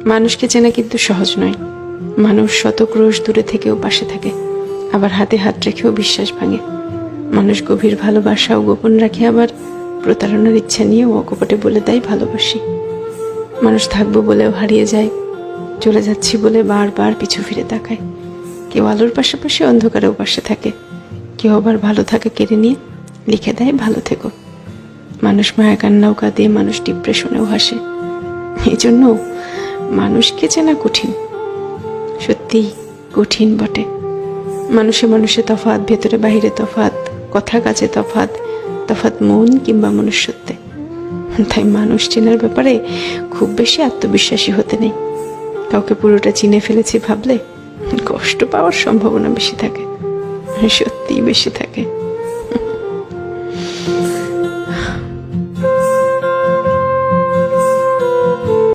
মানুষকে চেনা কিন্তু সহজ নয়। মানুষ শত ক্রোশ দূরে থেকেও পাশে থাকে, আবার হাতে হাত রেখেও বিশ্বাস ভাঙে। মানুষ গভীর ভালোবাসাও গোপন রাখে, আবার প্রতারণার ইচ্ছা নিয়েও অকপটে বলে দেয় ভালোবাসি। মানুষ থাকবো বলেও হারিয়ে যায়, চলে যাচ্ছি বলে বারবার পিছু ফিরে তাকায়। কেউ আলোর পাশাপাশি অন্ধকারেও পাশে থাকে, কেউ আবার ভালো থাকা কেড়ে নিয়ে লিখে দেয় ভালো থেকো। মানুষ মায়া কান্নাও কাঁদে, মানুষ ডিপ্রেশনেও হাসে। এই জন্য মানুষকে চেনা কঠিন, সত্যি কঠিন বটে। মানুষে মানুষে তফাৎ, ভেতরে বাহিরে তফাৎ, কথা কাজে তফাৎ, তফাৎ মন কিংবা মনুষ্যত্বে। তাই মানুষ চেনার ব্যাপারে খুব বেশি আত্মবিশ্বাসী হতে নেই। কাউকে পুরোটা চিনে ফেলেছি ভাবলে কষ্ট পাওয়ার সম্ভাবনা বেশি থাকে, সত্যিই বেশি থাকে।